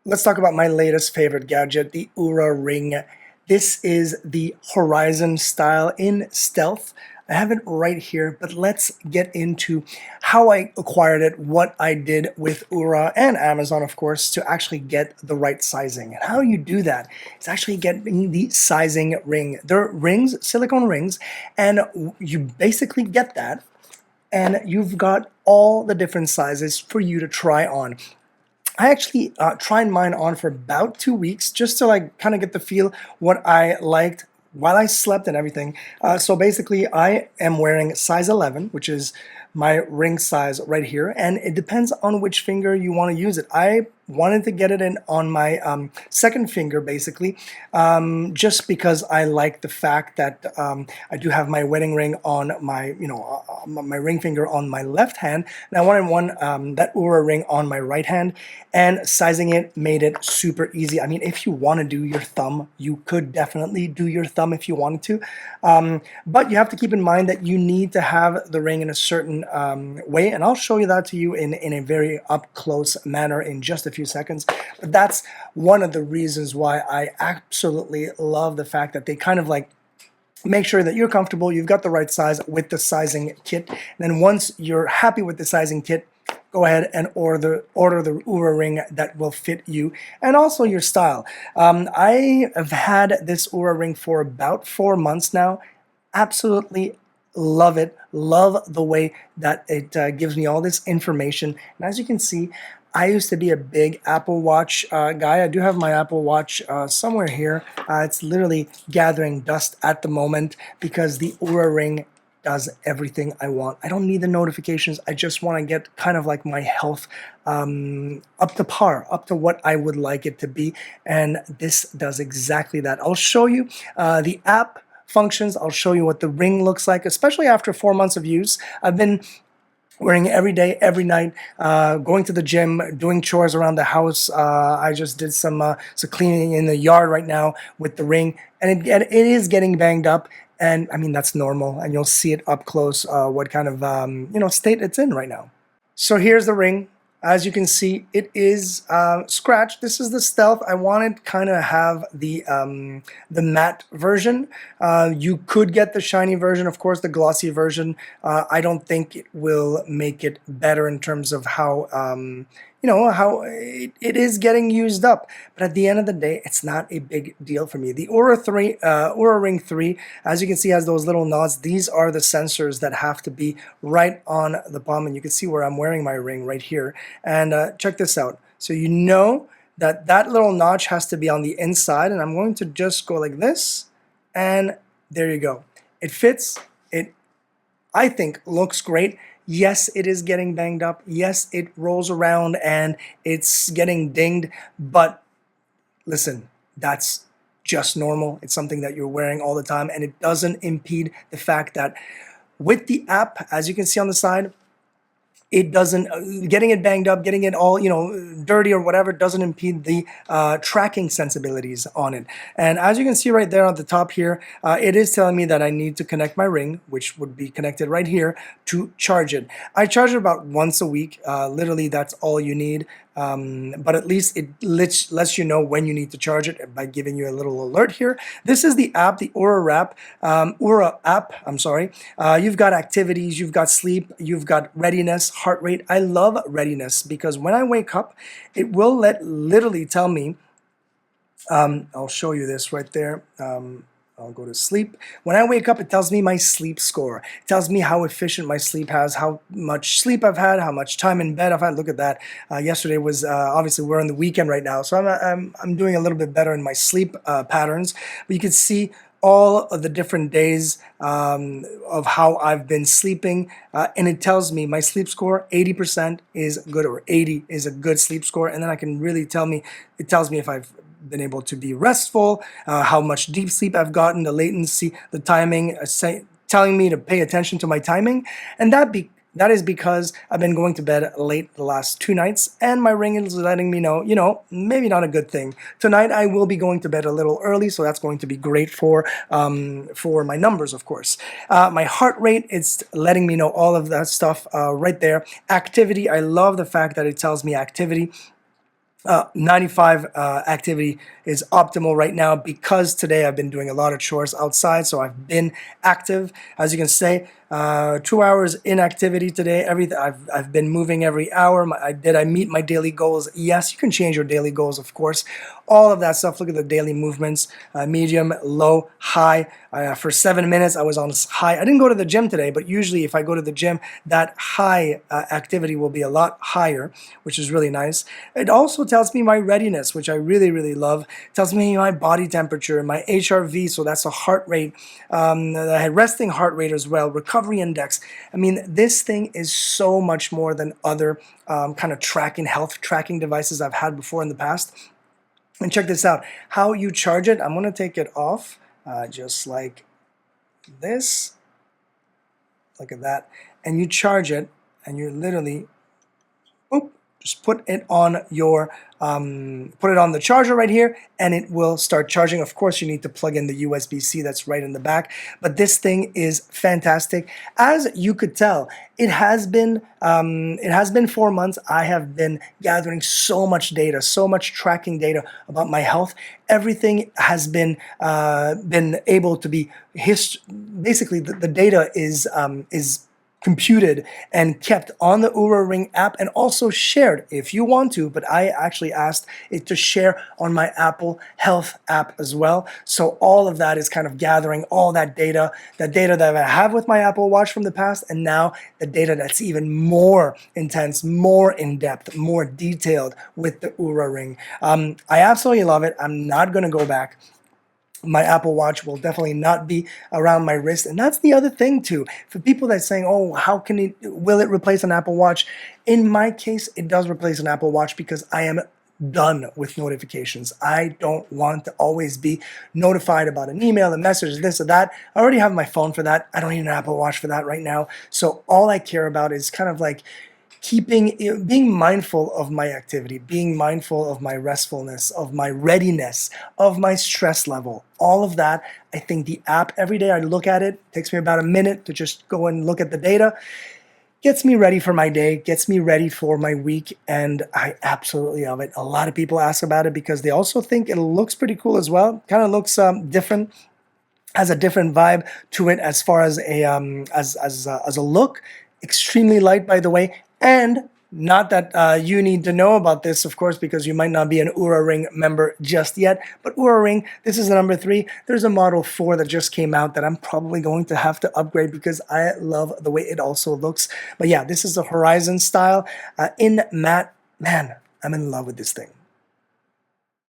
Let's talk about my latest favorite gadget, the Oura Ring. This is the Horizon style in stealth. I have it right here, but let's get into how I acquired it, what I did with Oura and Amazon, of course, to actually get the right sizing. And how you do that is actually getting the sizing ring. They're rings, silicone rings, and you basically get that, and you've got all the different sizes for you to try on. I actually tried mine on for about 2 weeks just to like kind of get the feel what I liked while I slept and everything. So basically, I am wearing size 11, which is my ring size right here, and it depends on which finger you want to use it. I wanted to get it in on my second finger, basically, just because I like the fact that I do have my wedding ring on my, my ring finger on my left hand, and I wanted one that Oura ring on my right hand. And sizing it made it super easy. I mean, if you want to do your thumb, you could definitely do your thumb if you wanted to, but you have to keep in mind that you need to have the ring in a certain way, and I'll show you that to you in a very up close manner in just a few seconds. But that's one of the reasons why I absolutely love the fact that they kind of like make sure that you're comfortable, you've got the right size with the sizing kit. And then once you're happy with the sizing kit, go ahead and order the Oura ring that will fit you and also your style. I have had this Oura ring for about 4 months now. Absolutely love it. Love the way that it gives me all this information. And as you can see, I used to be a big Apple Watch guy. I do have my Apple Watch somewhere here. It's literally gathering dust at the moment because the Oura Ring does everything I want. I don't need the notifications. I just want to get kind of like my health up to par, up to what I would like it to be. And this does exactly that. I'll show you the app functions. I'll show you what the ring looks like, especially after 4 months of use. I've been wearing it every day, every night, going to the gym, doing chores around the house. I just did some cleaning in the yard right now with the ring, and it is getting banged up. And I mean, that's normal, and you'll see it up close what kind of state it's in right now. So here's the ring. As you can see, it is scratched. This is the stealth. I wanted kind of have the matte version. You could get the shiny version, of course, the glossy version. I don't think it will make it better in terms of how how it is getting used up. But at the end of the day, it's not a big deal for me. The Oura Ring 3, as you can see, has those little nods. These are the sensors that have to be right on the palm, and you can see where I'm wearing my ring right here. And check this out. So you know that that little notch has to be on the inside, and I'm going to just go like this, and there you go. It fits. It, I think, looks great. Yes, it is getting banged up. Yes, it rolls around and it's getting dinged. But listen, that's just normal. It's something that you're wearing all the time, and it doesn't impede the fact that with the app, as you can see on the side, it doesn't, getting it banged up, getting it all, dirty or whatever, doesn't impede the tracking sensibilities on it. And as you can see right there on the top here, it is telling me that I need to connect my ring, which would be connected right here, to charge it. I charge it about once a week. Literally, that's all you need. But at least it lets you know when you need to charge it by giving you a little alert here. This is the app, the Oura app, I'm sorry. You've got activities, you've got sleep, you've got readiness, heart rate. I love readiness because when I wake up, it will literally tell me, I'll show you this right there. I'll go to sleep. When I wake up, it tells me my sleep score. It tells me how efficient my sleep has, how much sleep I've had, how much time in bed I've had. Look at that. Yesterday was, obviously we're on the weekend right now, so I'm doing a little bit better in my sleep patterns. But you can see all of the different days of how I've been sleeping, and it tells me my sleep score, 80% is good, or 80 is a good sleep score, and then I can really it tells me if I've been able to be restful, how much deep sleep I've gotten, the latency, the timing, telling me to pay attention to my timing, and that is because I've been going to bed late the last 2 nights, and my ring is letting me know, maybe not a good thing. Tonight I will be going to bed a little early, so that's going to be great for my numbers, of course. My heart rate, it's letting me know all of that stuff right there. Activity, I love the fact that it tells me activity. 95 activity is optimal right now because today I've been doing a lot of chores outside, so I've been active. As you can say, 2 hours in activity today. I've been moving every hour. Did I meet my daily goals? Yes, you can change your daily goals, of course. All of that stuff. Look at the daily movements: medium, low, high. For 7 minutes, I was on high. I didn't go to the gym today, but usually if I go to the gym, that high activity will be a lot higher, which is really nice. It also tells me my readiness, which I really, really love. It tells me my body temperature, my HRV, so that's a heart rate, the resting heart rate as well, recovery index. I mean, this thing is so much more than other kind of health tracking devices I've had before in the past. And check this out, how you charge it. I'm going to take it off just like this. Look at that. And you charge it, and you're literally, just put it on the charger right here, and it will start charging. Of course, you need to plug in the USB-C that's right in the back, but this thing is fantastic. As you could tell, it has been 4 months. I have been gathering so much data, so much tracking data about my health. Everything has been able to be basically the data is computed and kept on the Oura Ring app, and also shared if you want to, but I actually asked it to share on my Apple Health app as well. So all of that is kind of gathering all that data that I have with my Apple Watch from the past, and now the data that's even more intense, more in-depth, more detailed with the Oura Ring. I absolutely love it. I'm not going to go back. My Apple Watch will definitely not be around my wrist. And that's the other thing too. For people that are saying, oh, will it replace an Apple Watch? In my case, it does replace an Apple Watch because I am done with notifications. I don't want to always be notified about an email, a message, this or that. I already have my phone for that. I don't need an Apple Watch for that right now. So all I care about is kind of like being mindful of my activity, being mindful of my restfulness, of my readiness, of my stress level, all of that. I think the app, every day I look at it, takes me about a minute to just go and look at the data, gets me ready for my day, gets me ready for my week, and I absolutely love it. A lot of people ask about it because they also think it looks pretty cool as well. Kind of looks different, has a different vibe to it as far as as a look. Extremely light, by the way, and not that you need to know about this, of course, because you might not be an Oura Ring member just yet. But Oura Ring, this is the number 3. There's a Model 4 that just came out that I'm probably going to have to upgrade because I love the way it also looks. But yeah, this is the Horizon style in matte. Man, I'm in love with this thing.